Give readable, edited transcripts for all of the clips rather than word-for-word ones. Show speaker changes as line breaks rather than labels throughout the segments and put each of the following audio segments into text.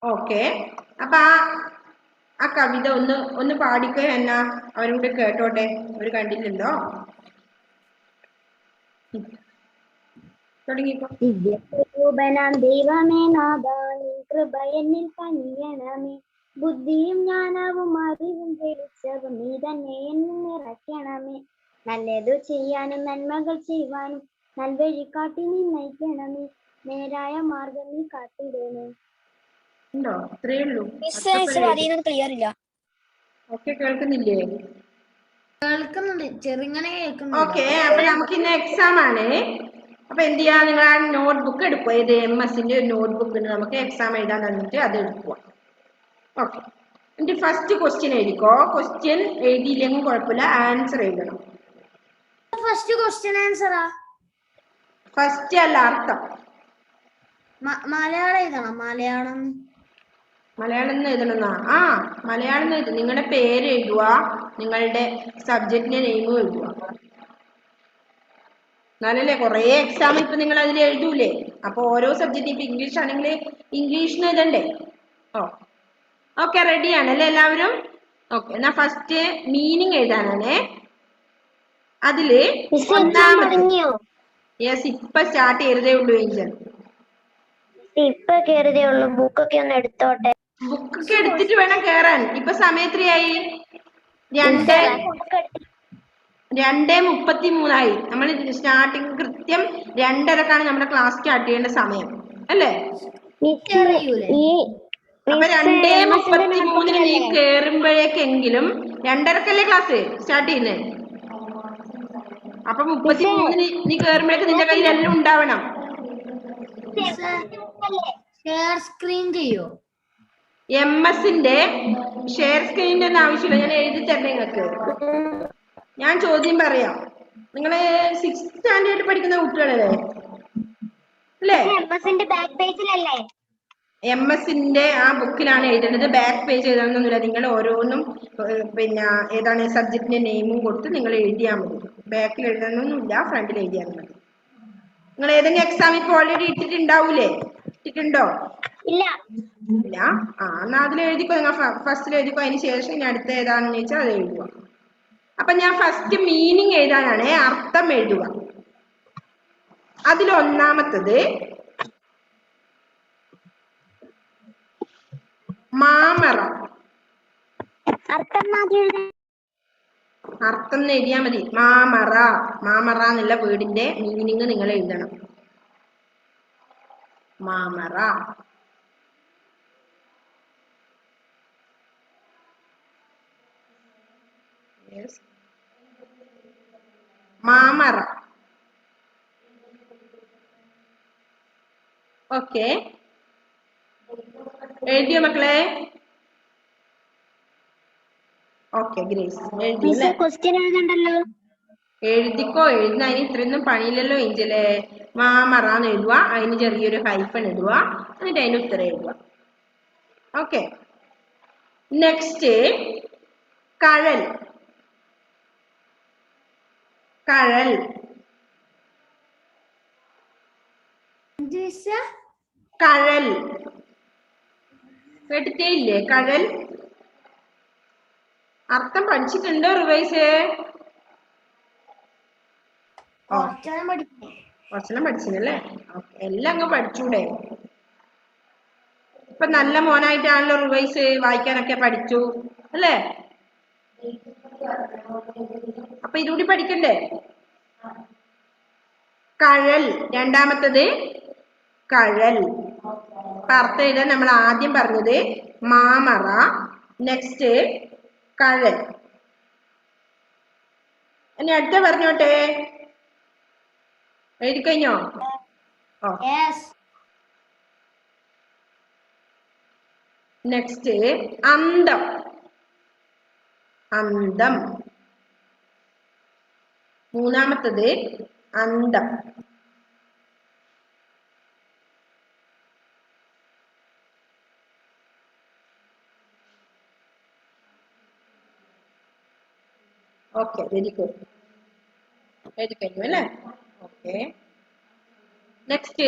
Okay. അപ്പൊ ആ കവിത ഒന്ന് പാടിക്കോ എന്നാ, അവരും കൂടെ കേട്ടോട്ടെ, അവര് കണ്ടില്ലല്ലോ. തുടങ്ങിക്കോ.
ദിവ്യസ്വരൂപനാം ദൈവമേ നാഥാ, നിൻ കൃപ എന്നിൽ കനിയണമേ. ബുദ്ധിയും ജ്ഞാനവും അറിവും വെളിച്ചവും നീ തന്നെ എന്നിൽ നിറയ്ക്കണമേ. നല്ലതു ചെയ്യാനും നന്മകൾ ചെയ്യുവാനും നൽവഴി കാട്ടി നീ നയിക്കണമേ. നേരായ മാർഗം നീ കാട്ടിടണേ.
ഉണ്ടോ? ഇത്രയേ ഉള്ളൂ.
ക്ലിയർ ഇല്ല.
ഓക്കെ, കേൾക്കുന്നില്ലേ?
കേൾക്കുന്നുണ്ട്, ചെറുങ്ങനെ കേൾക്കുന്നുണ്ട്.
ഓക്കെ. അപ്പൊ നമുക്ക് ഇന്ന് എക്സാം ആണ്. അപ്പൊ എന്ത് ചെയ്യാ, നിങ്ങൾ ആ നോട്ട്ബുക്ക് എടുക്കുക. ഇത് MS-ന്റെ ഒരു നോട്ട്ബുക്ക് ഉണ്ട്, നമുക്ക് എക്സാം എഴുതാൻ തന്നിട്ട് അത് എടുക്കുക. ഓക്കെ. എന്നിട്ട് ഫസ്റ്റ് ക്വസ്റ്റ്യൻ എഴുതിക്കോ. ക്വസ്റ്റ്യൻ എഴുതിയില്ലെങ്കിൽ കുഴപ്പമില്ല, ആൻസർ എഴുതണം.
First question ആൻസറാ?
ഫസ്റ്റ് അല്ല, അർത്ഥം.
മലയാളം എഴുതണം. മലയാളം
എഴുതണമെന്നാ? ആ, മലയാളം എഴുതും. നിങ്ങളുടെ പേര് എഴുതുക, നിങ്ങളുടെ സബ്ജക്റ്റിന്റെ നെയിമും എഴുതുക. എന്നാലല്ലേ കുറേ എക്സാം ഇപ്പൊ നിങ്ങൾ അതിൽ എഴുതൂലേ. അപ്പൊ ഓരോ സബ്ജക്റ്റ് ഇപ്പൊ ഇംഗ്ലീഷ് ആണെങ്കിൽ ഇംഗ്ലീഷിന് എഴുതണ്ടേ. ഓക്കെ, റെഡിയാണല്ലേ എല്ലാവരും? ഓക്കെ, എന്നാ ഫസ്റ്റ് മീനിങ് എഴുതാനാണേ. അതില് യെസ്, ഇപ്പൊ സ്റ്റാർട്ട് ചെയ്തതേ ഉള്ളൂ ഏഞ്ചൽ.
ഇപ്പൊ കേറിയതേ ഉള്ളൂ. ബുക്കൊക്കെ ഒന്ന് എടുത്തോട്ടെ.
ബുക്കൊക്കെ എടുത്തിട്ട് വേണം കേറാൻ. ഇപ്പൊ സമയം എത്രയായി? 2:33 നമ്മൾ സ്റ്റാർട്ടിങ് കൃത്യം 2:30 നമ്മുടെ ക്ലാസ് സ്റ്റാർട്ട് ചെയ്യേണ്ട സമയം അല്ലേ? അപ്പൊ 2:33 നീ കേറുമ്പോഴേക്കെങ്കിലും 2:30 ക്ലാസ് സ്റ്റാർട്ട് ചെയ്യുന്നത്. അപ്പൊ 33 നീ കേറുമ്പോഴേക്ക് നിന്റെ കയ്യിൽ എല്ലാം ഉണ്ടാവണം.
ഷെയർ സ്ക്രീൻ ചെയ്യോ?
MS-ന്റെ ഷെയർ സ്ക്രീനിന്റെ ഒന്നും ആവശ്യമില്ല, ഞാൻ എഴുതി തരണേ നിങ്ങൾക്ക്. ഞാൻ ചോദ്യം പറയാം. നിങ്ങള് 6th സ്റ്റാൻഡേർഡ് പഠിക്കുന്ന കുട്ടികളല്ലേ അല്ലേ? MS-ന്റെ ആ ബുക്കിലാണ് എഴുതേണ്ടത്. ബാക്ക് പേജ് എഴുതണമെന്നൊന്നുമില്ല. നിങ്ങൾ ഓരോന്നും പിന്നെ ഏതാണ് സബ്ജക്റ്റിന്റെ നെയിമും കൊടുത്ത് നിങ്ങൾ എഴുതിയാൽ മതി. ബാക്കിൽ എഴുതണമെന്നൊന്നുമില്ല, ഫ്രണ്ടിൽ എഴുതിയാൽ മതി. നിങ്ങൾ ഏതെങ്കിലും എക്സാം ഇപ്പൊ ഓൾറെഡി ഇട്ടിട്ടുണ്ടാവൂലേ? ഇട്ടിട്ടുണ്ടോ? ഇല്ല. ആ, എന്നാ അതിൽ എഴുതിക്കോ. നിങ്ങൾ ഫസ്റ്റിൽ എഴുതിക്കോ. അതിന് ശേഷം ഇനി അടുത്ത ഏതാണെന്ന് ചോദിച്ചാൽ അത് എഴുതുക. അപ്പൊ ഞാൻ ഫസ്റ്റ് മീനിങ് എഴുതാനാണ്, അർത്ഥം എഴുതുക. അതിലൊന്നാമത്തത് മാമറ. അർത്ഥം എഴുതിയാൽ മതി. മാമറ. മാമറ എന്നുള്ള വേർഡിന്റെ മീനിങ് നിങ്ങൾ എഴുതണം. മാമറ. മാമറ. ഓക്കെ, എഴുതിയോ മക്കളെ? ഓക്കെ, ഗ്രേസ് എഴുതിയല്ലേ? എഴുതിക്കോ. എഴുതുന്ന അതിന് ഇത്രയൊന്നും പണിയില്ലല്ലോ ഏഞ്ചലേ. മാമറാന്ന് എഴുതുക, അതിന് ചെറിയൊരു ഹൈഫൺ ഇടുക, എന്നിട്ട് അതിന് ഉത്തരം എഴുതുക. ഓക്കെ. നെക്സ്റ്റ് കഴൽ. കഴൽ. കഴൽ കേട്ടിട്ടേ ഇല്ലേ? കഴൽ അർത്ഥം പഠിച്ചിട്ടുണ്ടോ? റിവൈസ് കുറച്ചെല്ലാം പഠിച്ചില്ലേ? എല്ലാം അങ്ങ് പഠിച്ചൂടെ? ഇപ്പൊ നല്ല മോനായിട്ടാണല്ലോ റിവൈസ് വായിക്കാനൊക്കെ പഠിച്ചു അല്ലേ? അപ്പൊ ഇതുകൂടി പഠിക്കണ്ടേ? കഴൽ. രണ്ടാമത്തത് കഴൽ. അർത്ഥം എഴുതാൻ നമ്മൾ ആദ്യം പറഞ്ഞത് മാമറ, നെക്സ്റ്റ് കഴൽ. ഇനി അടുത്ത പറഞ്ഞോട്ടെ. എഴുതിക്കഴിഞ്ഞോ? നെക്സ്റ്റ് അന്തം. അന്തം. മൂന്നാമത്തത് അന്തം. Okay, very good. എഴുതി കഴിഞ്ഞു അല്ലേ? ഓക്കെ. നെക്സ്റ്റ്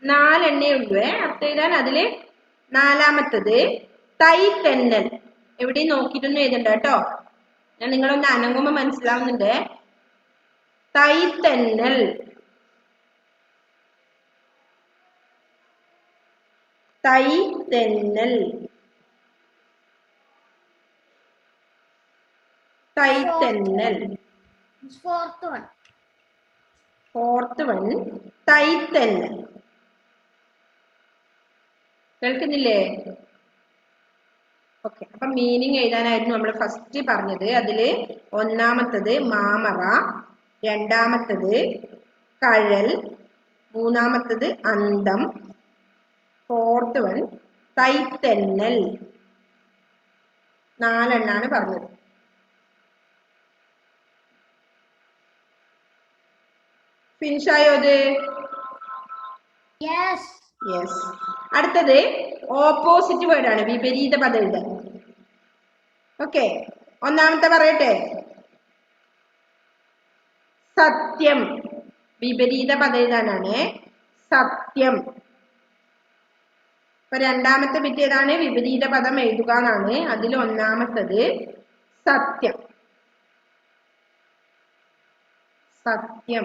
4 ഉള്ളൂ അർത്ഥം എഴുതാൻ. അതില് നാലാമത്തത് തൈ തെന്നൽ. എവിടെയും നോക്കിയിട്ടൊന്നും എഴുതണ്ട കേട്ടോ, ഞാൻ നിങ്ങളൊന്ന് അനങ്ങുമ്പോ മനസ്സിലാവുന്നുണ്ട്. തൈ തെന്നൽ. തൈ തെന്നൽ. തൈ തെന്നൽ. ഫോർത്ത് വൺ തൈ തെന്നൽ. കേൾക്കുന്നില്ലേ? ഓക്കെ, അപ്പൊ മീനിങ് എഴുതാനായിരുന്നു നമ്മൾ ഫസ്റ്റ് പറഞ്ഞത്. അതില് ഒന്നാമത്തത് മാമറ, രണ്ടാമത്തത് കഴൽ, മൂന്നാമത്തത് അന്തം, ഫോർത്ത് വൺ തൈത്തെന്നൽ. 4 എണ്ണാണ് പറഞ്ഞത്. ഫിനിഷ് ആയോ അത്? യെസ്. അടുത്തത് ഓപ്പോസിറ്റ് വേർഡ് ആണ്, വിപരീത പദം എഴുതാൻ. ഓക്കെ, ഒന്നാമത്തെ പറയട്ടെ. സത്യം. വിപരീത പദം എഴുതാനാണ്. സത്യം. അപ്പൊ രണ്ടാമത്തെ ബിറ്റ് ഏതാണ്? വിപരീത പദം എഴുതുക എന്നാണ്. അതിൽ ഒന്നാമത്തത് സത്യം. സത്യം.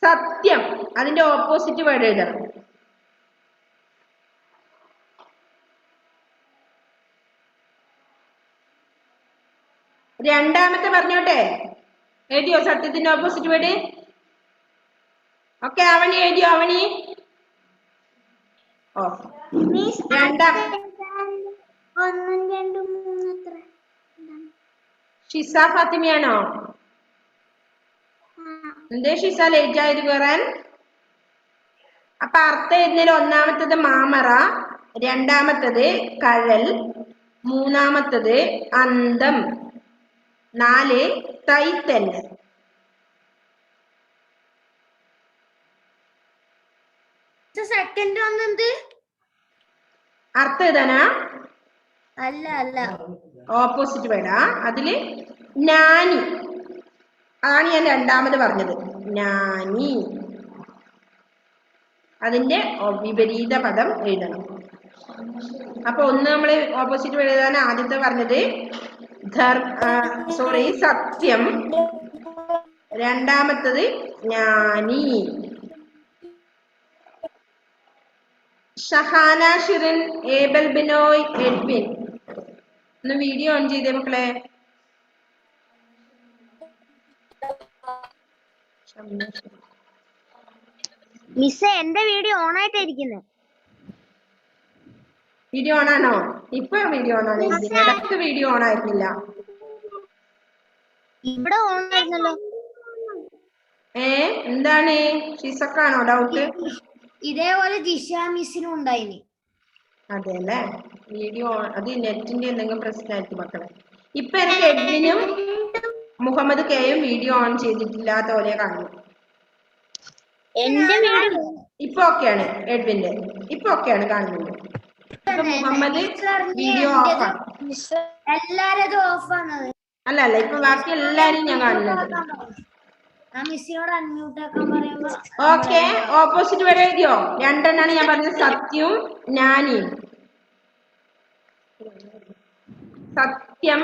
സത്യം. അതിന്റെ ഓപ്പോസിറ്റ് വേർഡ് എഴുതണം. രണ്ടാമത്തെ പറഞ്ഞോട്ടെ, എഴുതിയോ സത്യത്തിന്റെ ഓപ്പോസിറ്റ് വേർഡ്? ഓക്കെ, അവണി എഴുതിയോ? അവണി ഷിസ ഫാത്തിമയാണോ? എന്തേ ഷിസ ലേറ്റ് ആയത് കയറാൻ? അപ്പൊ അർത്ഥം എഴുതുന്നതിൽ ഒന്നാമത്തത് മാമറ, രണ്ടാമത്തത് കഴൽ, മൂന്നാമത്തത് അന്തം, 4 തൈത്തെന്നൽ.
സെക്കൻഡ് വന്നത്
അർത്ഥം എഴുതാനാ?
അല്ല,
ഓപ്പോസിറ്റ് വേർഡാ. അതില് നാനി, അതാണ് ഞാൻ രണ്ടാമത് പറഞ്ഞത്. നാനി. അതിന്റെ വിപരീത പദം എഴുതണം. അപ്പൊ ഒന്ന് നമ്മള് ഓപ്പോസിറ്റ് വേർഡ് എഴുതാൻ ആദ്യത്തെ പറഞ്ഞത് സത്യം, രണ്ടാമത്തത് ജ്ഞാനി. ഷഹാന, ഷിറിൻ, ഏബൽ, ബിനോയ്, എഡ്വിൻ, ഒന്ന് വീഡിയോ ഓൺ ചെയ്തേ മക്കളെ.
മിസ് എന്റെ വീഡിയോ ഓൺ ആയിട്ടായിരിക്കുന്നത്.
വീഡിയോ ഓൺ ആണോ? ഇപ്പൊ വീഡിയോ ഓൺ ആണ്. ഇടയ്ക്ക് വീഡിയോ ഓൺ ആയിരുന്നില്ല.
ഇവിടെ ഓൺ ആയിരുന്നല്ലോ.
എന്താണ് ഷീസക്കാണോ ഡൗട്ട്?
ഇതേപോലെ ജിഷ മിസ്സിനും ഉണ്ടായിന്.
അതെ അല്ലേ, വീഡിയോ അത് നെറ്റിന്റെ എന്തെങ്കിലും പ്രശ്നമായിരിക്കും മക്കളെ. ഇപ്പൊ എനിക്ക് എഡ്വിനും മുഹമ്മദ് കെയും വീഡിയോ ഓൺ ചെയ്തിട്ടില്ലാത്ത പോലെ കാണുന്നു. ഇപ്പൊ ഓക്കെയാണ് എഡ്വിന്റെ, ഇപ്പൊ ഓക്കെയാണ് കാണുന്നത്. ഇപ്പൊ മുഹമ്മദ് വീഡിയോ ഓഫ് ആണ്.
എല്ലാരും ഓഫാണ്.
അല്ല, ഇപ്പൊ ബാക്കി എല്ലാരും ഞാൻ കാണുന്നുണ്ട്. ഓക്കെ, ഓപ്പോസിറ്റ് വരെ എഴുതിയോ? രണ്ടെണ്ണാണ് ഞാൻ പറഞ്ഞത്, സത്യവും ജ്ഞാനിയും. സത്യം,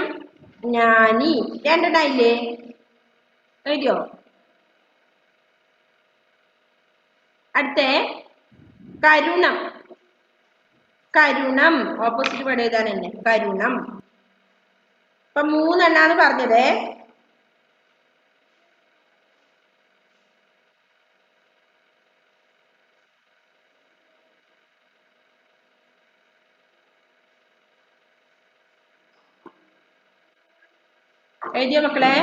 ജ്ഞാനി, രണ്ടെണ്ണായില്ലേ? എഴുതിയോ? അടുത്ത കരുണം. കരുണം ഓപ്പോസിറ്റ് വേർഡ് എഴുതാൻ തന്നെ. കരുണം. ഇപ്പൊ 3 എണ്ണാണ് പറഞ്ഞത്. എഴുതിയോ മക്കളെ?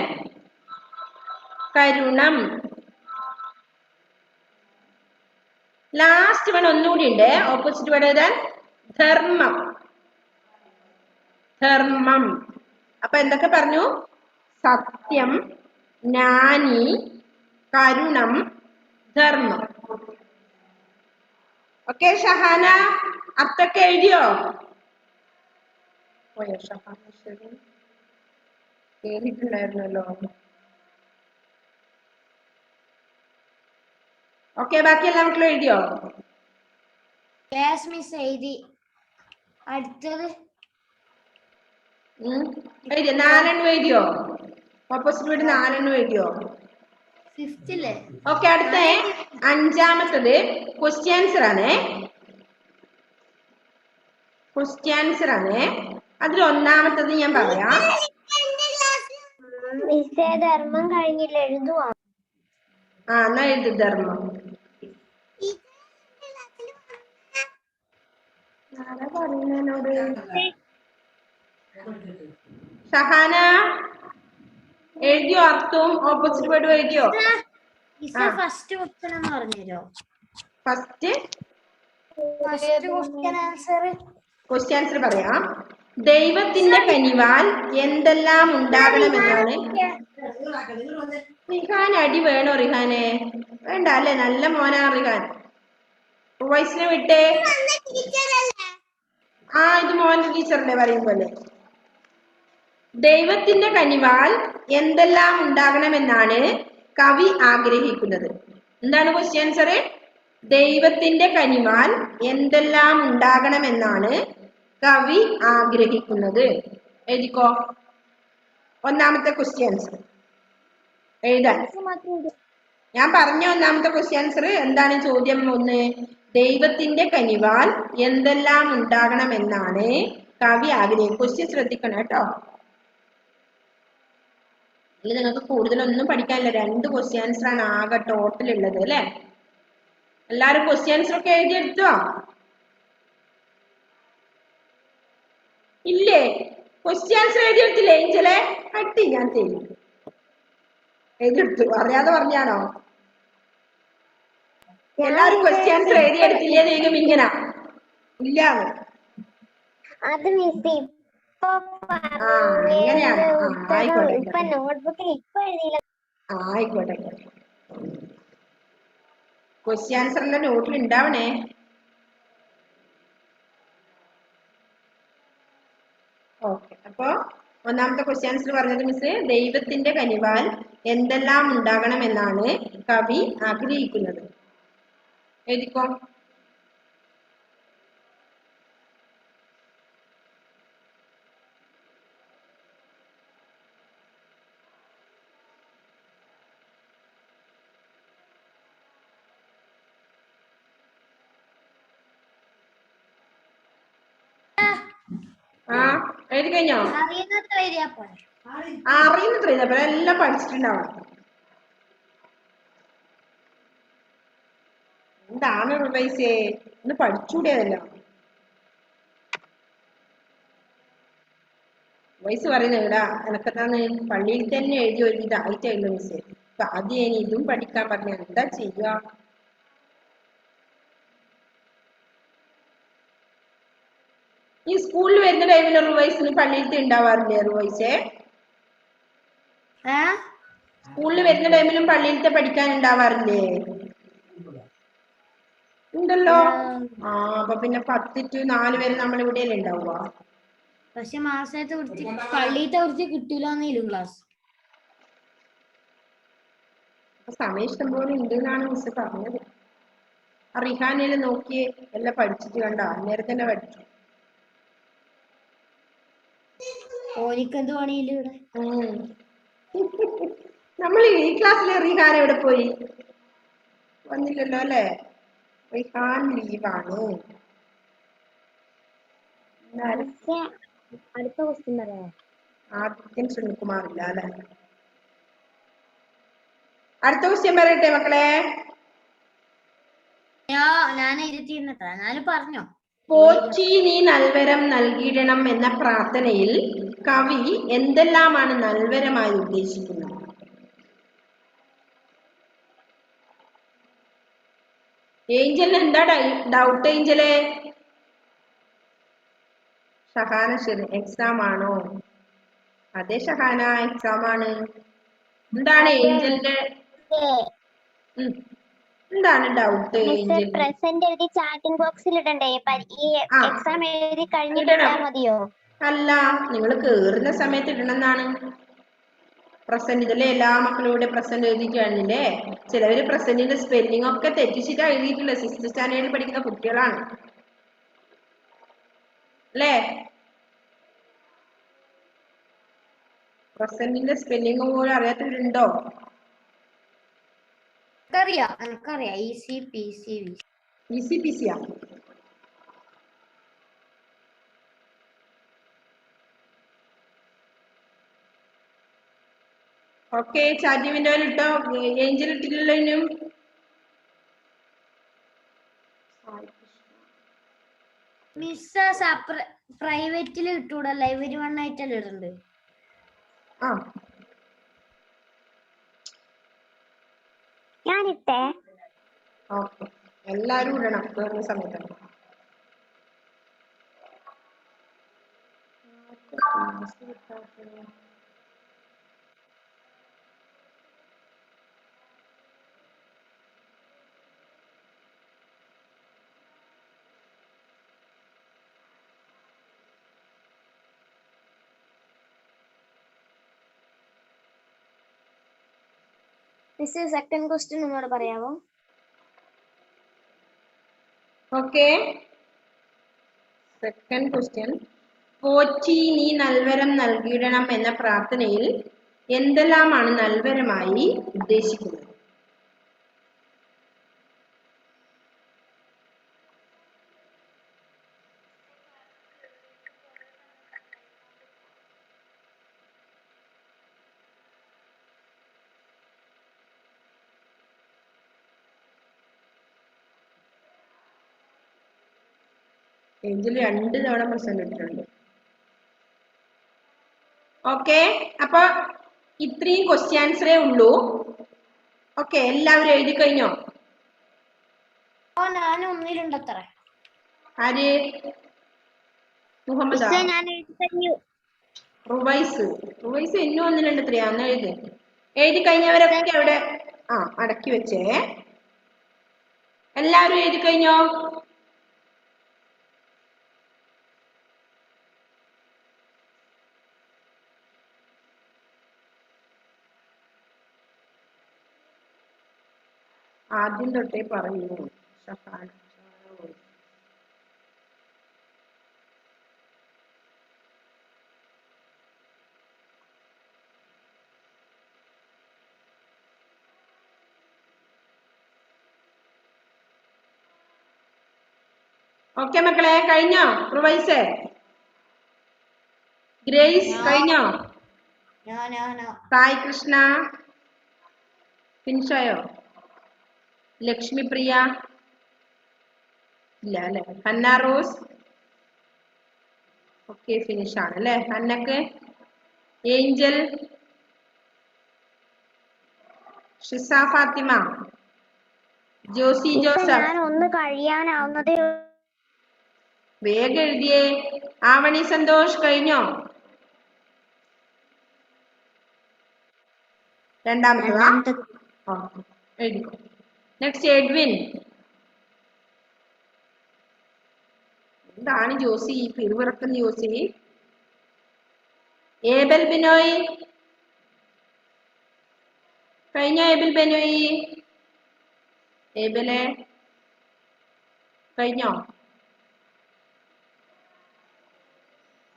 കരുണം. ലാസ്റ്റ് വൺ ഒന്നുകൂടി ഉണ്ട് ഓപ്പോസിറ്റ് വേർഡ് എഴുതാൻ. ധർമ്മം. ധർമ്മം. അപ്പൊ എന്തൊക്കെ പറഞ്ഞു? സത്യം, ജ്ഞാനി, കരുണം, ധർമ്മം. ഓക്കെ ഷഹാന, അത്തൊക്കെ എഴുതിയോ? പോയോ ഷഹാന? ശരി, കേറിയിട്ടുണ്ടായിരുന്നല്ലോ. ഓക്കെ, ബാക്കി എല്ലാ മക്കളും എഴുതിയോ?
യെസ് മിസ് എഴുതി. അടുത്തത്
എഴുതിയോ? 4 എണ്ണം എഴുതിയോ? ഓപ്പോസിറ്റ് വേർഡ് 4 എണ്ണം എഴുതിയോ?
ഫിഫ്ത്തില്ലേ?
ഓക്കെ, അടുത്ത 5ാമത്തത് ക്വസ്റ്റ്യൻ ആൻസർ ആണ്. ക്വസ്റ്റ്യൻ ആൻസർ ആണ്. അതിൽ 1ാമത്തത് ഞാൻ പറയാം.
ധർമ്മം കഴിഞ്ഞില്ല, എഴുതുവാ.
എന്നാ എഴുതി ധർമ്മം. ആരാ പറയുന്നതിനോട്? ഷഹാന എഴുതിയോ? അർത്ഥവും ഓപ്പോസിറ്റ് വേർഡും എഴുതിയോ?
ഫസ്റ്റ് ക്വസ്റ്റ്യൻ എന്ന് പറഞ്ഞുതരോ?
ഫസ്റ്റ്
ക്വസ്റ്റ്യൻ
ആൻസർ പറയാം. ദൈവത്തിന്റെ കനിവാൽ എന്തെല്ലാം ഉണ്ടാകണമെന്നാണ്. റിഹാൻ അടി വേണോ? റിഹാനെ വേണ്ട അല്ലേ? നല്ല മോനാ റിഹാൻ. വോയിസിനെ വിട്ടേ. ഇത് മോഹൻ ടീച്ചറിന്റെ പറയുമ്പോലെ. ദൈവത്തിന്റെ കനിവാൽ എന്തെല്ലാം ഉണ്ടാകണമെന്നാണ് കവി ആഗ്രഹിക്കുന്നത്. എന്താണ് ക്വസ്റ്റ്യൻ ആൻസർ? ദൈവത്തിന്റെ കനിവാൽ എന്തെല്ലാം ഉണ്ടാകണമെന്നാണ് കവി ആഗ്രഹിക്കുന്നത്. എഴുതിക്കോ. 1ാമത്തെ ക്വസ്റ്റ്യൻ ആൻസർ എഴുതാൻ ഞാൻ പറഞ്ഞ 1ാമത്തെ ക്വസ്റ്റ്യൻ ആൻസർ എന്താണ്? ചോദ്യം 1, ദൈവത്തിന്റെ കനിവാൽ എന്തെല്ലാം ഉണ്ടാകണമെന്നാണ് കവി ആഗ്രഹിക്കുന്നത്. ക്വസ്റ്റ്യൻ ശ്രദ്ധിക്കണം കേട്ടോ. ഇതിൽ നിങ്ങൾക്ക് കൂടുതലൊന്നും പഠിക്കാനില്ല. 2 ക്വസ്റ്റ്യൻ ആൻസർ ആണ് ആകെ ടോട്ടൽ ഉള്ളത് അല്ലെ? എല്ലാരും ക്വസ്റ്റ്യൻ ആൻസർ ഒക്കെ എഴുതിയെടുത്തോ? ഇല്ലേ? Question answer എഴുതിയെടുത്തില്ലേ? ഏഞ്ചലെ അട്ടി ഞാൻ തരും. എഴുതിയെടുത്തു. അറിയാതെ പറഞ്ഞാണോ? എല്ലാരും ക്വസ്റ്റ്യൻ ആൻസർ എഴുതിയെടുത്തില്ലേ? നീങ്ങും ഇങ്ങനെ ഇല്ലാന്ന്.
അത് മിസ്
അങ്ങനെയാണ്.
ഇപ്പൊ നോട്ട്ബുക്കിൽ ഇപ്പൊ എഴുതിയില്ല.
ആയിക്കോട്ടെ. ക്വസ്റ്റ്യൻ ആൻസറിന്റെ നോട്ടിൽ ഉണ്ടാവണേ. ഓക്കെ, അപ്പൊ 1ാമത്തെ ക്വസ്റ്റ്യൻ ആൻസർ പറഞ്ഞത് മിസ്, ദൈവത്തിന്റെ കനിവാൽ എന്തെല്ലാം ഉണ്ടാകണമെന്നാണ് കവി ആഗ്രഹിക്കുന്നത്. എഴുതിക്കോ. എഴുതി കഴിഞ്ഞോ?
അറിയുന്നത്ര
എഴുതിയപ്പോ എല്ലാം പഠിച്ചിട്ടുണ്ടാവണം. എന്താണ് റിവൈസേ? ഒന്ന് പഠിച്ചൂടിയതല്ലോ. വയസ്സ് പറയുന്നത് എടാ എനക്കെന്താന്ന് പള്ളിയിൽ തന്നെ എഴുതി ഒരു ഇതായിട്ടായിരുന്നു മിസ്സേ. അപ്പൊ ആദ്യം ഇതും പഠിക്കാൻ പറഞ്ഞ എന്താ ചെയ്യുക? ഈ സ്കൂളിൽ വരുന്ന ടൈമിൽ റിവൈസിന് പള്ളിയിലത്തെ ഉണ്ടാവാറില്ലേ റിവൈസേ? സ്കൂളിൽ വരുന്ന ടൈമിലും പള്ളിയിലത്തെ പഠിക്കാൻ ഉണ്ടാവാറില്ലേ? ഉണ്ടല്ലോ. അപ്പൊ പിന്നെ 10 to 4 വരെ നമ്മൾ ഇവിടെയല്ലേ ഉണ്ടാവുക.
പക്ഷെ മാസത്തെ കുറിച്ച് പള്ളിയിലത്തെ കുറിച്ച് കിട്ടൂലെന്നേലും ക്ലാസ്.
സമയം ഇഷ്ടം പോലെ ഉണ്ട് എന്നാണ് മിസ് പറഞ്ഞത്. റിഹാനയില് നോക്കിയേ എല്ലാം പഠിച്ചിട്ട് കണ്ട നേരത്തെ തന്നെ പഠിച്ചു.
ഓനിക്കെന്ത് പണിയില്ല ഇവിടെ.
നമ്മൾ ഈ ക്ലാസ്സിലെ റിഹാൻ എവിടെ പോയി? വന്നില്ലല്ലോ അല്ലെ? റിഹാൻ ലീവാണ്.
അടുത്ത ക്വസ്റ്റ്യൻ പറയാ.
ആദ്യം സുനിൽകുമാറില്ല അല്ലെ? അടുത്ത ക്വസ്റ്റ്യൻ പറയട്ടെ മക്കളെ.
ഞാൻ എഴുതിയിരുന്നട്ടാ, ഞാൻ പറഞ്ഞോ.
പോറ്റി നീ നൽവരം നൽകിയിടണം എന്ന പ്രാർത്ഥനയിൽ കവി എന്തെല്ലാമാണ് നൽവരമായി ഉദ്ദേശിക്കുന്നത്? ഏഞ്ചലിന് എന്താ ഡൗട്ട്? ഏഞ്ചലെ ഷഹാന എക്സാം ആണോ? അതെ ഷഹാന, എക്സാം ആണ്. എന്താണ് ഏഞ്ചലിന്റെ എന്താണ് ഡൗട്ട്?
പ്രസന്റ് എഴുതി ചാറ്റിംഗ് ബോക്സിൽ ഇടണ്ടേ? ഈ എക്സാം എഴുതി കഴിഞ്ഞിട്ടാ മതിയോ?
അല്ല, നിങ്ങൾ കേറുന്ന സമയത്ത് ഇടണമെന്നാണ്. പ്രസന്റ് ഇതല്ലേ എല്ലാ മക്കളും ഇവിടെ പ്രസന്റ് എഴുതിയിട്ട് കാണില്ലേ? ചിലവര് പ്രസന്റിന്റെ സ്പെല്ലിംഗ് ഒക്കെ തെറ്റിച്ചിട്ടാ എഴുതിയിട്ടുള്ളത്. 6th സ്റ്റാൻഡേർഡിൽ പഠിക്കുന്ന കുട്ടികളാണ്. അല്ലേ? പ്രസന്റിന്റെ സ്പെല്ലിംഗ് പോലും അറിയാത്തവരുണ്ടോ?
എനിക്കറിയാം ഈസി പി സി വി.
ഈസി പിസിയാ? ഓക്കെ, ചാറ്റ് വിൻഡോയിൽ ഇട്ടോ. ഏഞ്ചൽ ഇട്ടില്ലല്ലോ ഇനിയും.
മിസ് പ്രൈവറ്റിൽ ഇട്ടൂടെ, ലൈവ് 1 ആയിട്ടല്ലേ ഇടുന്നുണ്ട്.
ആ
ഞാനിട്ടേ.
ഓക്കെ, എല്ലാരും ഇടണം കേറുന്ന സമയത്ത്.
മിസ് സെക്കൻഡ് ക്വസ്റ്റ്യൻ ഒന്നുകൂടെ പറയാമോ?
Okay, second question. പോറ്റി നീ നൽവരം നൽകിയിടണം എന്ന പ്രാർത്ഥനയിൽ എന്തെല്ലാമാണ് നൽവരമായി ഉദ്ദേശിക്കുന്നത്? ഏഞ്ചൽ 2 തവണ പ്രസന്റ് ഇട്ടിട്ടുണ്ട്. ഓക്കെ, അപ്പൊ ഇത്രയും ക്വസ്റ്റ്യൻസേ ഉള്ളൂ. ഓക്കെ, എല്ലാവരും എഴുതി കഴിഞ്ഞോ?
ഞാൻ ഒന്നിലുണ്ടത്ര.
ആര്? മുഹമ്മദ് റുവൈസ് എന്നും ഒന്നിലുണ്ട്. എത്രയാന്ന് എഴുതി കഴിഞ്ഞവരൊക്കെ അവിടെ അടക്കി വെച്ചേ. എല്ലാവരും എഴുതി കഴിഞ്ഞോ? ആദ്യം തൊട്ടേ പറയൂ. ഷഫാൻ. ഓക്കെ മക്കളെ, കഴിഞ്ഞോ? റുവൈസ്, ഗ്രേസ് കഴിഞ്ഞോ? സായി കൃഷ്ണ ഫിനിഷായോ? ലക്ഷ്മിപ്രിയ ഇല്ല അല്ലെ? ഹന്ന റോസ് ഓക്കെ, ഫിനിഷ് ആണ് അല്ലെ? ഹന്നക്ക്. Angel, Shiza Fathima, Josie Joseph.
ഒന്ന് കഴിയാനാവുന്നതേ.
വേഗം എഴുതിയേ. ആവണി സന്തോഷ് കഴിഞ്ഞോ? രണ്ടാമത്തതാ? എഴുതിക്കോ. Next Edwin. എന്താണ് ജോസി പിറുവിറക്കുന്ന ജോസി? ഏബൽ ബിനോയ് കഴിഞ്ഞോ? ഏബൽ ബിനോയ്, ഏബലെ കഴിഞ്ഞോ?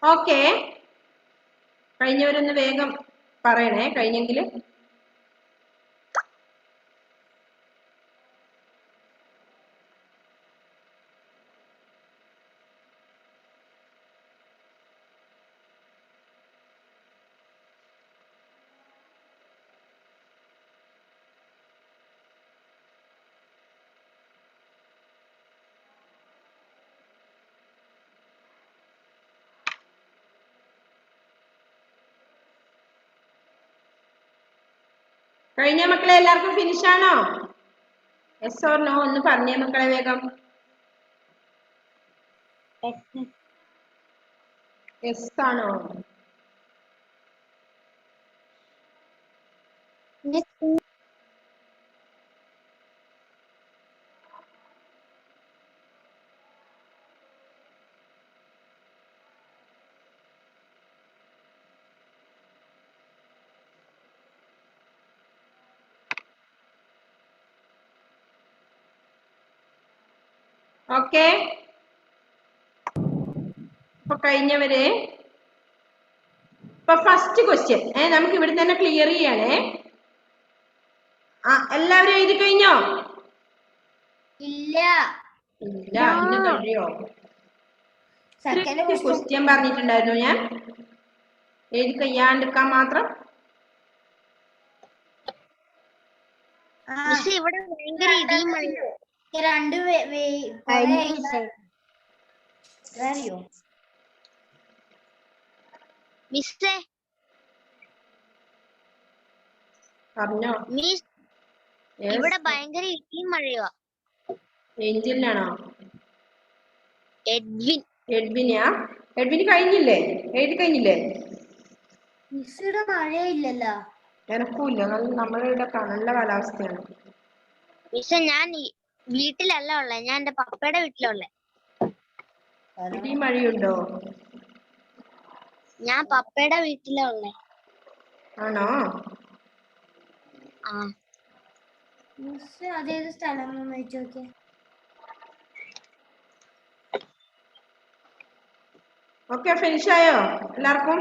ഓക്കെ, കഴിഞ്ഞവരൊന്ന് വേഗം പറയണേ കഴിഞ്ഞെങ്കിൽ. കഴിഞ്ഞ മക്കളെ? എല്ലാവർക്കും ഫിനിഷ് ആണോ? യെസ് ഓർ നോ ഒന്ന് പറഞ്ഞേ മക്കളെ വേഗം. യെസ് ആണോ? ഓക്കെ, അപ്പൊ കഴിഞ്ഞവരെ ഇപ്പൊ ഫസ്റ്റ് ക്വസ്റ്റ്യൻ നമുക്ക് ഇവിടെ തന്നെ ക്ലിയർ ചെയ്യണേ. എല്ലാവരും എഴുതി കഴിഞ്ഞോ?
ഇല്ല.
ഇല്ല, ഇന്ന് കഴിയോ? ക്വസ്റ്റ്യൻ പറഞ്ഞിട്ടുണ്ടായിരുന്നു ഞാൻ, എഴുതി കഴിയാണ്ടിരിക്കാൻ മാത്രം.
ഇവിടെ ഭയങ്കര ഇടിയും അറിയോ മിസ്സേ?
പറഞ്ഞോ.
മിസ് ഇവിടെ ഭയങ്കര ഇടിയും മഴയോ.
ഏഞ്ചലിനാണോ?
എഡ്വിൻ.
എഡ്വിനാ? എഡ്വിന് കഴിഞ്ഞില്ലേ? എഴുതി കഴിഞ്ഞില്ലേ?
മിസ്സിയുടെ മഴയില്ലല്ലോ.
എനക്കൂല്ല, നമ്മുടെ ഇവിടെ നല്ല കാലാവസ്ഥയാണ്.
മിസ്സേ ഞാൻ വീട്ടിലല്ല ഉള്ളേ, ഞാൻ എന്റെ പപ്പയുടെ വീട്ടിലുള്ളേ.
ഇടി മഴയുണ്ടോ?
ഞാൻ പപ്പയുടെ വീട്ടിലാ ഉള്ളേ.
ആണോ?
ആ മിസ് അതേത് സ്ഥലം ചോദിച്ചേ.
ഓക്കെ, ഫിനിഷ് ആയോ എല്ലാവർക്കും?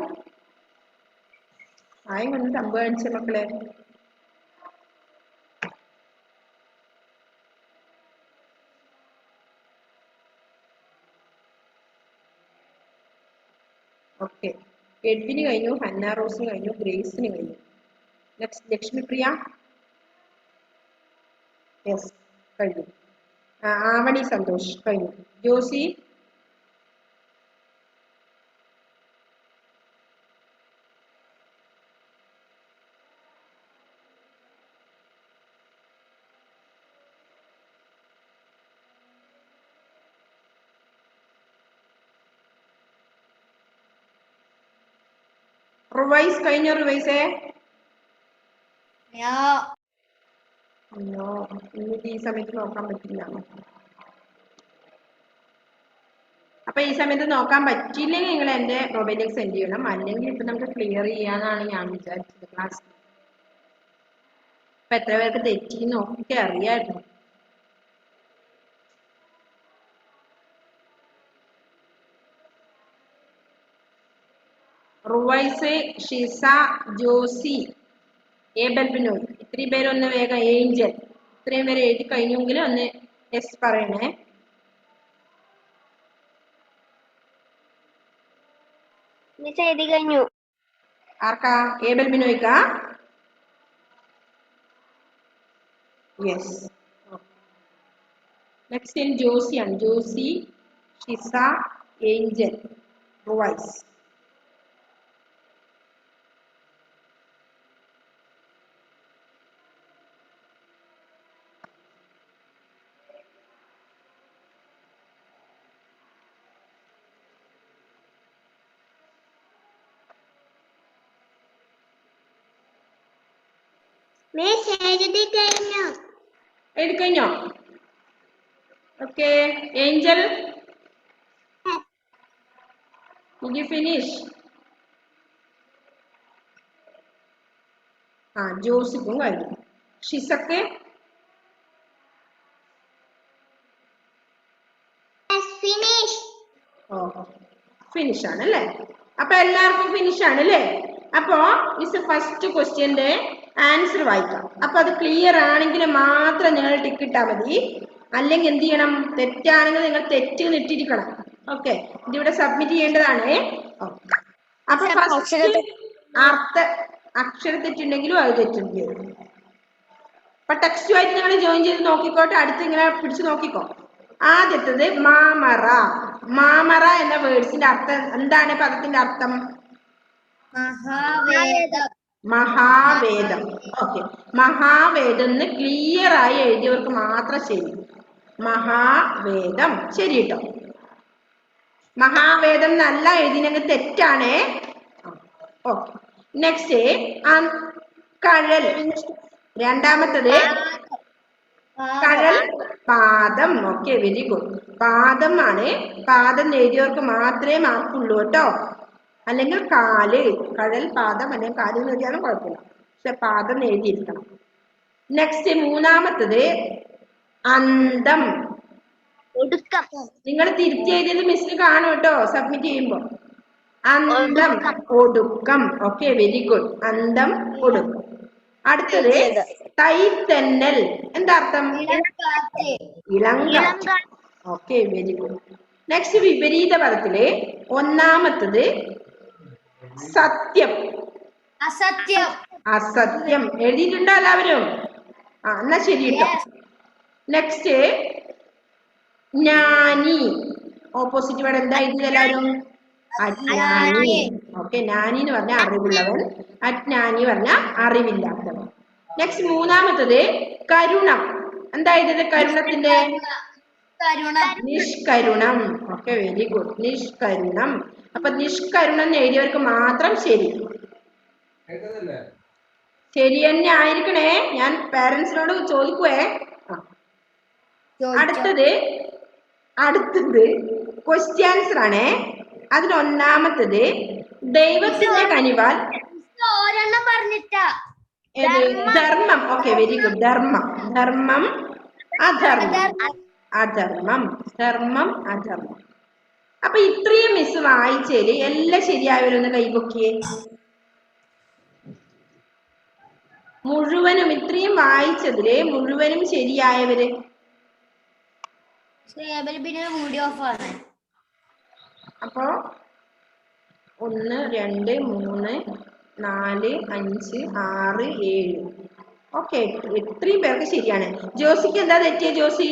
ആയും കൊണ്ട് തമ്പ് കാണിച്ച മക്കളെ. ഓക്കെ, എഡ്വിന് കഴിഞ്ഞു, ഹന്ന റോസിന് കഴിഞ്ഞു, ഗ്രേസിന് കഴിഞ്ഞു. നെക്സ്റ്റ് ലക്ഷ്മിപ്രിയ. യെസ്, കഴിഞ്ഞു. ആവണി സന്തോഷ് കഴിഞ്ഞു. ജോസി? റിവൈസ് കഴിഞ്ഞോ? റിവൈസേ അയ്യോ, ഇന്നിട്ട് ഈ സമയത്ത് നോക്കാൻ പറ്റില്ല. അപ്പൊ ഈ സമയത്ത് നോക്കാൻ പറ്റിയില്ലെങ്കിൽ നിങ്ങൾ എന്റെ മൊബൈലിലേക്ക് സെൻഡ് ചെയ്യണം, അല്ലെങ്കിൽ ഇപ്പൊ നമുക്ക് ക്ലിയർ ചെയ്യാന്നാണ് ഞാൻ വിചാരിച്ചത് ക്ലാസ്. അപ്പൊ എത്ര പേർക്ക് തെറ്റിന്നൊക്കെ അറിയായിരുന്നു. റുവൈസ്, ഷിസ, ജോസി, ബിനോയ്, ഇത്രയും പേരൊന്ന് വേഗം, ഏഞ്ചൽ, ഇത്രയും പേര് എഴുതി കഴിഞ്ഞെങ്കിൽ ഒന്ന് യെസ് പറയണേ.
മിസ് എഴുതി കഴിഞ്ഞു.
ആർക്കാ? ബിനോയ്ക്കാ? യെസ്. നെക്സ്റ്റ് ജോസിയാണ്. Josie, Shiza, Angel, Ruvais. എഴുതി കഴിഞ്ഞോ? Okay, Angel did you finish? ജോസിക്കും കഴിഞ്ഞു. ഷിസക്ക്? ഫിനിഷ് ആണ് അല്ലേ? അപ്പൊ എല്ലാവർക്കും ഫിനിഷ് ആണ് അല്ലേ? അപ്പോ മിസ് ഫസ്റ്റ് ക്വസ്റ്റ്യന്റെ ആൻസർ വായിക്കാം. അപ്പൊ അത് ക്ലിയർ ആണെങ്കിൽ മാത്രം നിങ്ങൾ ടിക്ക് ഇട്ടാൽ മതി, അല്ലെങ്കിൽ എന്ത് ചെയ്യണം? തെറ്റാണെങ്കിൽ നിങ്ങൾ തെറ്റ് ഇട്ടിരിക്കണം. ഓക്കെ, ഇതിവിടെ സബ്മിറ്റ് ചെയ്യേണ്ടതാണ്. അപ്പൊ ഫസ്റ്റ് അക്ഷരത്തെറ്റുണ്ടെങ്കിലും അത് തെറ്റുണ്ട്. അപ്പൊ ടെക്സ്റ്റുമായിട്ട് നിങ്ങൾ ജോയിൻ ചെയ്ത് നോക്കിക്കോട്ടെ, അടുത്ത് ഇങ്ങനെ പിടിച്ചു നോക്കിക്കോ. ആദ്യത്തത് മാമറ. മാമറ എന്ന വേർഡ്സിന്റെ അർത്ഥം എന്താണ്? പദത്തിന്റെ അർത്ഥം മഹാവേദം. ഓക്കെ, മഹാവേദം എന്ന് ക്ലിയർ ആയി എഴുതിയവർക്ക് മാത്രം ശരി. മഹാവേദം ശരി കേട്ടോ. മഹാവേദം എന്നല്ല എഴുതിനെങ്കിൽ തെറ്റാണേ. Okay, next കഴൽ. രണ്ടാമത്തത് കഴൽ പാദം. Okay, very good. പാദം ആണ്. പാദം എഴുതിയവർക്ക് മാത്രമേ മാർക്കുള്ളൂ കേട്ടോ, അല്ലെങ്കിൽ കാല്. കഴൽ പാദം അല്ലെങ്കിൽ കാല് എന്ന് എഴുതിയാലും കുഴപ്പമില്ല, പക്ഷെ പാദം എഴുതിയിരിക്കണം. നെക്സ്റ്റ് മൂന്നാമത്തത് അന്തം.
ഒടുക്കം.
നിങ്ങൾ തിരുത്തി എഴുതിയത് മിസ്സിന് കാണും കേട്ടോ സബ്മിറ്റ് ചെയ്യുമ്പോ. അന്തം, ഒടുക്കം. Okay, very good. അന്തം, ഒടുക്കം. അടുത്തത് തൈത്തന്നൽ. എന്താ അർത്ഥം? ഇളങ്കാറ്റ്. Okay, very good. നെക്സ്റ്റ് വിപരീത പദത്തില് ഒന്നാമത്തത് സത്യം.
അസത്യം.
അസത്യം എഴുതിയിട്ടുണ്ടോ എല്ലാവരും? എന്നാ ശരി കേട്ടോ. നെക്സ്റ്റ് ജ്ഞാനി. ഓപ്പോസിറ്റ് വേർഡ് എന്താ എഴുതിയത് എല്ലാവരും? അജ്ഞാനി. ഓക്കെ, ജ്ഞാനി എന്ന് പറഞ്ഞ അറിവുള്ളവൻ, അജ്ഞാനി പറഞ്ഞ അറിവില്ലാത്തവൻ. നെക്സ്റ്റ് മൂന്നാമത്തത് കരുണം. എന്താ എഴുതിയത് കരുണത്തിന്റെ? നിഷ്കരുണം. Okay, very good. നിഷ്കരുണം. അപ്പൊ നിഷ്കരുണം എഴുതിയവർക്ക് മാത്രം ശരി. ശരി തന്നെ ആയിരിക്കണേ. ഞാൻ പാരന്റ്സിനോട് ചോദിക്കുവേ. അടുത്തത് ക്വസ്റ്റ്യൻ ആൻസർ ആണേ. അതിലൊന്നാമത്തത് ദൈവത്തിന്റെ കനിവാൽ.
ഒരെണ്ണം പറഞ്ഞിട്ടാ.
ധർമ്മം. Okay, very good. ധർമ്മം, ധർമ്മം, അധർമ്മം. അധർമ്മം, ധർമ്മം, അധർമ്മം. അപ്പൊ ഇത്രയും മിസ് വായിച്ചേല് എല്ലാം ശരിയായവരൊന്ന് കൈപൊക്കിയേ. മുഴുവനും ഇത്രയും വായിച്ചതില് മുഴുവനും ശരിയായവര്. അപ്പോ 1 2 3 4 5 6 7. ഓക്കെ, ഇത്രയും പേർക്ക് ശരിയാണ്. ജോസിക്ക് എന്താ തെറ്റിയ? ജോസി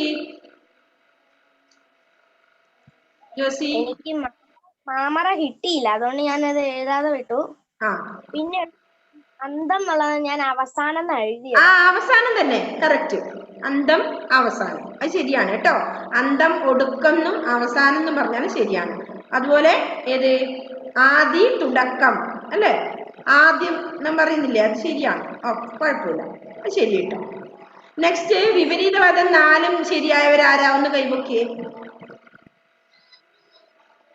എനിക്ക് മാമറ കിട്ടിയില്ല, അതുകൊണ്ട് ഞാനത് എഴുതാതെ വിട്ടു. പിന്നെ അന്തം എന്നുള്ളത് ഞാൻ അവസാനം എഴുതി.
അവസാനം തന്നെ കറക്റ്റ്. അന്തം അവസാനം, അത് ശരിയാണ് കേട്ടോ. അന്തം ഒടുക്കം എന്നും അവസാനം എന്നും പറഞ്ഞാൽ ശരിയാണ്. അതുപോലെ ഏത് ആദി തുടക്കം അല്ലേ? ആദ്യം ഞാൻ പറയുന്നില്ലേ, അത് ശരിയാണ്. കുഴപ്പമില്ല, അത് ശരി കേട്ടോ. നെക്സ്റ്റ് വിപരീത പദം 4 ശരിയായവരാരാ? ഒന്ന് കൈപൊക്കിയേ.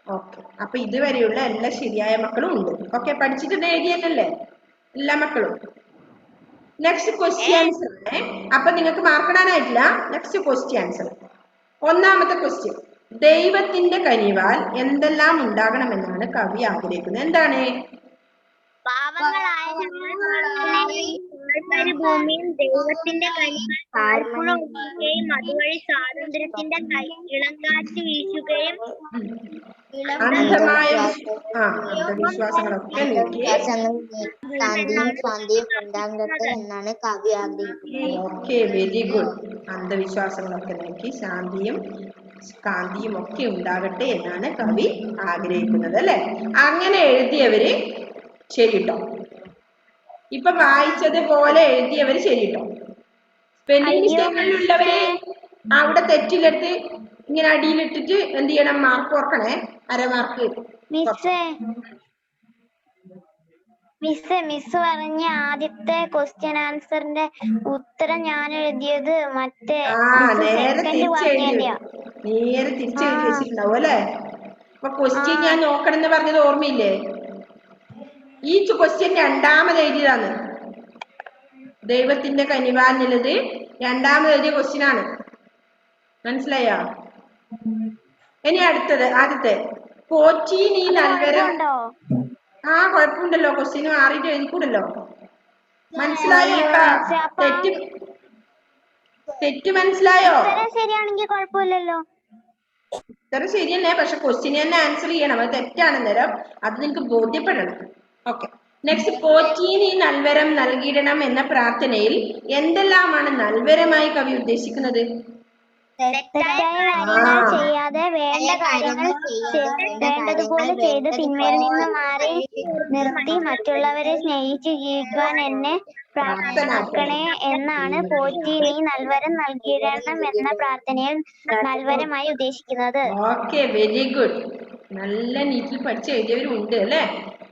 ഓക്കെ, അപ്പൊ ഇതുവരെയുള്ള എല്ലാ ശരിയായ മക്കളും ഉണ്ട്. ഓക്കെ, പഠിച്ചിട്ട് എഴുതിയല്ലേ എല്ലാ മക്കളും? Next question answer. അപ്പൊ നിങ്ങൾക്ക് മാർക്കിടാനായിട്ടില്ല. Next question answer. ഒന്നാമത്തെ ക്വസ്റ്റ്യൻ, ദൈവത്തിന്റെ കനിവാൽ എന്തെല്ലാം ഉണ്ടാകണമെന്നാണ് കവി ആഗ്രഹിക്കുന്നത്? എന്താണ്?
ഭൂമിയും ദൈവത്തിന്റെ കനിവാൽ അതുവഴി സ്വാതന്ത്ര്യത്തിന്റെ ഇളങ്കാറ്റ് വീശുകയും
അന്ധവിശ്വാസങ്ങളൊക്കെ നീക്കി
ശാന്തിയും ഉണ്ടാകട്ടെ എന്നാണ് കവി ആഗ്രഹിക്കുന്നത്.
Okay, very good. അന്ധവിശ്വാസങ്ങളൊക്കെ നീക്കി ശാന്തിയും കാന്തിയും ഒക്കെ ഉണ്ടാകട്ടെ എന്നാണ് കവി ആഗ്രഹിക്കുന്നത് അല്ലെ? അങ്ങനെ എഴുതിയവര് ശരിട്ടോ. ഇപ്പൊ വായിച്ചത് പോലെ എഴുതിയവര് ശരിട്ടോ. സ്പെല്ലിംഗ് മിസ്റ്റേക്കുകളിലുള്ളവര് അവിടെ തെറ്റിലെടുത്ത് ഇങ്ങനെ അടിയിലിട്ടിട്ട് എന്ത് ചെയ്യണം? മാർക്ക് ഓർക്കണേ, അരമാർക്ക്.
മിസ് പറഞ്ഞ ആദ്യത്തെ ക്വസ്റ്റ്യൻ ആൻസറിന്റെ ഉത്തരം ഞാൻ എഴുതിയത് മറ്റേ
നേരെ തിരിച്ചെഴുതി വെച്ചിട്ടുണ്ടാവും അല്ലെ? അപ്പൊ ക്വസ്റ്റ്യൻ ഞാൻ നോക്കണം എന്ന് പറഞ്ഞത് ഓർമ്മയില്ലേ? ഈ ക്വസ്റ്റ്യൻ രണ്ടാമത് എഴുതിയതാണ്. ദൈവത്തിന്റെ കനിവാൽ എന്നുള്ളത് രണ്ടാമത് എഴുതിയ ക്വസ്റ്റ്യൻ ആണ്. മനസ്സിലായോ? ഇനി അടുത്തത് ആദ്യത്തെ പോറ്റി നീ നൽവരം. കുഴപ്പമുണ്ടല്ലോ, ക്വസ്റ്റ്യൻ മാറിയിട്ട് എഴുതിക്കൂടല്ലോ. മനസ്സിലായോ? തെറ്റ് മനസ്സിലായോ?
ശരിയാണെങ്കിൽ കുഴപ്പമില്ലല്ലോ.
ഉത്തരം ശരിയല്ലേ, പക്ഷെ ക്വസ്റ്റ്യൻ തന്നെ ആൻസർ ചെയ്യണം. അത് തെറ്റാണെന്നേരം അത് നിനക്ക് ബോധ്യപ്പെടണം. ഓക്കെ, നെക്സ്റ്റ് പോറ്റി നീ നൽവരം നൽകിയിടണം എന്ന പ്രാർത്ഥനയിൽ എന്തെല്ലാമാണ് നൽവരമായി കവി ഉദ്ദേശിക്കുന്നത്?
ചെയ്യാതെ വേണ്ട കാര്യങ്ങൾ വേണ്ടതുപോലെ ചെയ്ത് തിന്മയിൽ നിന്ന് മാറി നിർത്തി മറ്റുള്ളവരെ സ്നേഹിച്ച് ജീവിക്കുവാൻ എന്നെ പ്രാപ്തനാക്കണേ എന്നാണ് പോറ്റി നീ നൽവരം നൽകിയിടണം എന്ന പ്രാർത്ഥനയിൽ നൽവരമായി ഉദ്ദേശിക്കുന്നത്.
Okay, very good. നല്ല നീറ്റിൽ പഠിച്ച് എഴുതിയവരുണ്ട് അല്ലേ?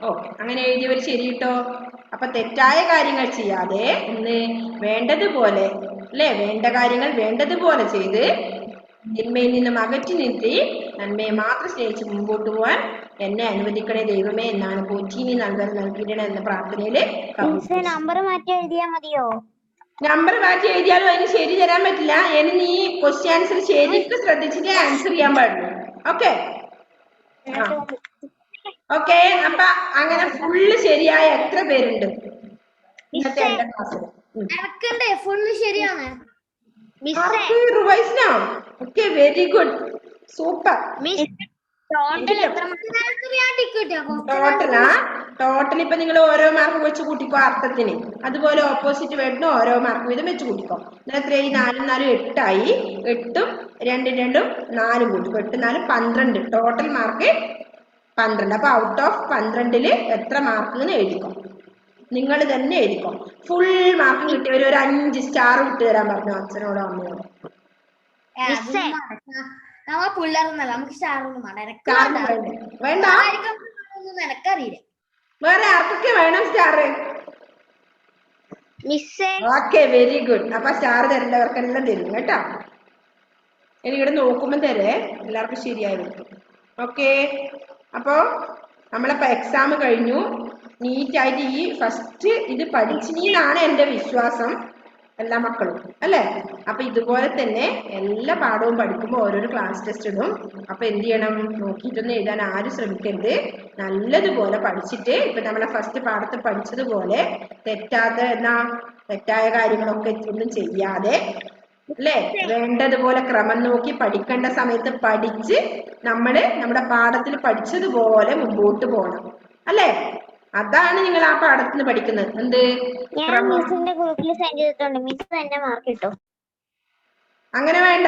ഓക്കെ, അങ്ങനെ എഴുതിയവർ ശരി കേട്ടോ. അപ്പൊ തെറ്റായ കാര്യങ്ങൾ ചെയ്യാതെ ഇന്ന് വേണ്ടതുപോലെ അല്ലെ, വേണ്ട കാര്യങ്ങൾ വേണ്ടതുപോലെ ചെയ്ത് തിന്മയിൽ നിന്നും അകറ്റി നിർത്തി നന്മയെ മാത്രം സ്നേഹിച്ച് മുമ്പോട്ട് പോവാൻ എന്നെ അനുവദിക്കണേ ദൈവമേ എന്നാണ് പോറ്റി നീ നൽവരം നൽകിയിടണം എന്ന പ്രാർത്ഥനയില്.
നമ്പർ മാറ്റി എഴുതിയാ മതിയോ?
നമ്പർ മാറ്റി എഴുതിയാലും അതിന് ശരി തരാൻ പറ്റില്ല. ഇനി നീ ക്വസ്റ്റ്യൻ ആൻസർ ശരിക്കും ശ്രദ്ധിച്ചിട്ട് ആൻസർ ചെയ്യാൻ പാടുള്ളൂ. Okay okay. അപ്പൊ അങ്ങനെ ഫുള്ള് ശരിയായ എത്ര പേരുണ്ട് ഇന്നത്തെ എന്റെ ക്ലാസ്സിൽ?
ഫുള്ള് ശരിയാണ്
റിവൈസിനോ? Okay, very good, super. ടോട്ടലാ? ടോട്ടൽ ഇപ്പൊ നിങ്ങൾ ഓരോ മാർക്ക് വെച്ച് കൂട്ടിക്കോ അർത്ഥത്തിന്. അതുപോലെ ഓപ്പോസിറ്റ് വേർഡിന് ഓരോ മാർക്ക് വീതം വെച്ച് കൂട്ടിക്കോ. എത്രയായി? 4 4 8 ആയി. 8ഉം 2 2ഉം 4 കൂട്ടിക്കോ. 8 4 12. Total mark 12. അപ്പൊ ഔട്ട് ഓഫ് 12ല് എത്ര മാർക്ക് എന്ന് എഴുതിക്കോ. നിങ്ങൾ തന്നെ എഴുതിക്കോ. ഫുൾ മാർക്ക് കിട്ടിയവർ ഒരു 5 സ്റ്റാർ വിട്ട് തരാൻ പറഞ്ഞു അച്ഛനോടോ അമ്മയോടോ.
പിള്ളേർന്നല്ല നമുക്ക് സ്റ്റാറൊന്നും
വേണ്ട.
എനക്കറിയില്ല.
വേറെ ആർക്കൊക്കെ വേണം സ്റ്റാർ? Okay, very good. അപ്പൊ സ്റ്റാർ തരേണ്ടവർക്കെല്ലാം തരും കേട്ടോ. ഇനി ഇവിടെ നോക്കുമ്പോ തരേ എല്ലാവർക്കും ശരിയായിരിക്കും. ഓക്കെ. അപ്പോ നമ്മളിപ്പോ എക്സാം കഴിഞ്ഞു. നീറ്റായിട്ട് ഈ ഫസ്റ്റ് ഇത് പഠിച്ചിനാണ് എൻ്റെ വിശ്വാസം എല്ലാ മക്കളും, അല്ലേ? അപ്പൊ ഇതുപോലെ തന്നെ എല്ലാ പാഠവും പഠിക്കുമ്പോൾ ഓരോരോ ക്ലാസ് ടെസ്റ്റ് ഇടും. അപ്പൊ എന്ത് ചെയ്യണം? നോക്കിയിട്ടൊന്നും എഴുതാൻ ആരും ശ്രമിക്കരുത്. നല്ലതുപോലെ പഠിച്ചിട്ട് ഇപ്പൊ നമ്മളെ ഫസ്റ്റ് പാഠത്തിൽ പഠിച്ചതുപോലെ തെറ്റായ കാര്യങ്ങളൊക്കെ ഒന്നും ചെയ്യാതെ, അല്ലേ, വേണ്ടതുപോലെ ക്രമം നോക്കി പഠിക്കേണ്ട സമയത്ത് പഠിച്ച് നമ്മുടെ പാഠത്തിൽ പഠിച്ചതുപോലെ മുമ്പോട്ട് പോകണം, അല്ലേ? അതാണ് നിങ്ങൾ ആ പാഠത്തിൽ നിന്ന് പഠിക്കുന്നത്. എന്ത്? അങ്ങനെ വേണ്ട,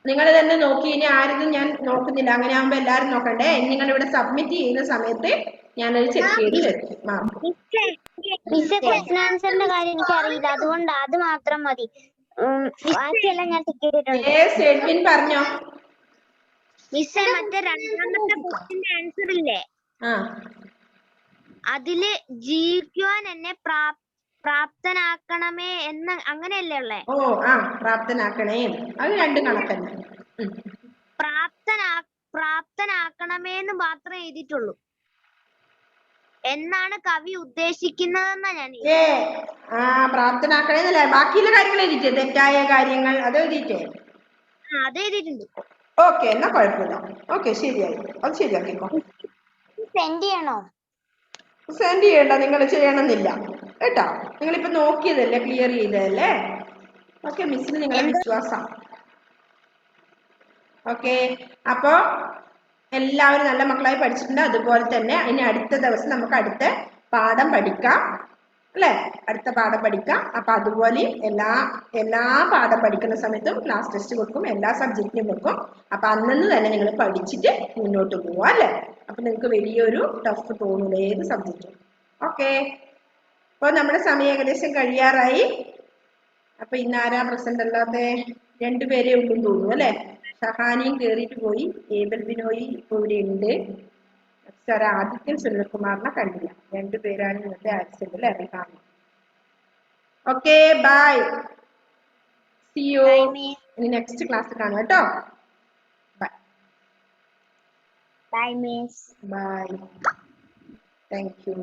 നിങ്ങൾ തന്നെ നോക്കി. ഇനി ആരും ഞാൻ നോക്കുന്നില്ല. അങ്ങനെ ആകുമ്പോ എല്ലാരും നോക്കണ്ടേ? നിങ്ങൾ ഇവിടെ സബ്മിറ്റ് ചെയ്യുന്ന സമയത്ത് ഞാനത് ചെക്ക് ചെയ്ത് വെക്കും മാർക്ക്.
ക്വസ്റ്റ്യൻ ആൻസറിന്റെ കാര്യം എനിക്ക് അറിയില്ല, അതുകൊണ്ട് അത് മാത്രം മതി. ബാക്കിയെല്ലാം ഞാൻ
എഡ്വിൻ പറഞ്ഞോ.
മിസ്സേ, മറ്റേ രണ്ടാമത്തെ ക്വസ്റ്റ്യന്റെ ആൻസർ ഇല്ലേ, അതില് ജീവിക്കുവാൻ എന്നെ പ്രാപ്തനാക്കണമേ എന്ന് അങ്ങനെയല്ലേ ഉള്ളേ?
ഓ പ്രാപ്തനാക്കണേ, അത് രണ്ടും കണക്കന്നെ.
പ്രാപ്തനാക്കണമേന്ന് മാത്രമേ എഴുതിയിട്ടുള്ളൂ. എന്നാണ് കവി ഉദ്ദേശിക്കുന്നതെന്നാ ഞാൻ
പ്രാപ്തനാക്കണേന്നല്ലേ? ബാക്കിയുള്ള കാര്യങ്ങൾ എഴുതിയിട്ടേ? തെറ്റായ കാര്യങ്ങൾ അത് എഴുതിയിട്ടേ?
അത് എഴുതിയിട്ടുണ്ട്.
ഓക്കെ, എന്നാ കുഴപ്പമില്ല. ഓക്കെ, ശരിയായി. അത് ശരിയാക്കിക്കോ.
സെൻഡ് ചെയ്യണോ?
സെൻഡ് ചെയ്യണ്ട, നിങ്ങൾ ചെയ്യണമെന്നില്ല കേട്ടോ. നിങ്ങളിപ്പോ നോക്കിയതല്ലേ, ക്ലിയർ ചെയ്തതല്ലേ? ഓക്കെ, മിസ്സിന് നിങ്ങളെ വിശ്വാസം. ഓക്കെ, അപ്പോ എല്ലാവരും നല്ല മക്കളായി പഠിച്ചിട്ടുണ്ട്. അതുപോലെ തന്നെ ഇനി അടുത്ത ദിവസം നമുക്ക് അടുത്ത പാഠം പഠിക്കാം, അല്ലേ? അടുത്ത പാഠം പഠിക്കാം. അപ്പൊ അതുപോലെ എല്ലാ പാഠം പഠിക്കുന്ന സമയത്തും ക്ലാസ് ടെസ്റ്റ് വെക്കും, എല്ലാ സബ്ജക്റ്റിനും വെക്കും. അപ്പൊ അന്നു തന്നെ നിങ്ങൾ പഠിച്ചിട്ട് മുന്നോട്ട് പോവാ, അല്ലേ? അപ്പൊ നിങ്ങൾക്ക് വലിയൊരു ടഫ് തോന്നില്ല ഏത് സബ്ജക്റ്റും. ഓക്കെ, അപ്പോൾ നമ്മുടെ സമയം ഏകദേശം കഴിയാറായി. അപ്പൊ ഇന്നാരാ പ്രസന്റ് അല്ലാത്ത? 2 പേരേ ഉള്ളൂ തോന്നുന്നു, അല്ലേ? ഷഹാനിയും കേറിയിട്ട് പോയി. ഏബൽ ബിനോയി ഇപ്പോൾ ഇവിടെ ഉണ്ട്. സാർ ആദിത്യൻ സുനിൽകുമാറിനെ കണ്ടില്ല. 2 പേരാണ് ഇന്നത്തെ ആക്സിഡന്റ്, അല്ലേ? Rihanna. Okay, bye, see you. ഇനി നെക്സ്റ്റ് ക്ലാസ് കാണാം കേട്ടോ. Bye
bye miss.
Bye, thank U.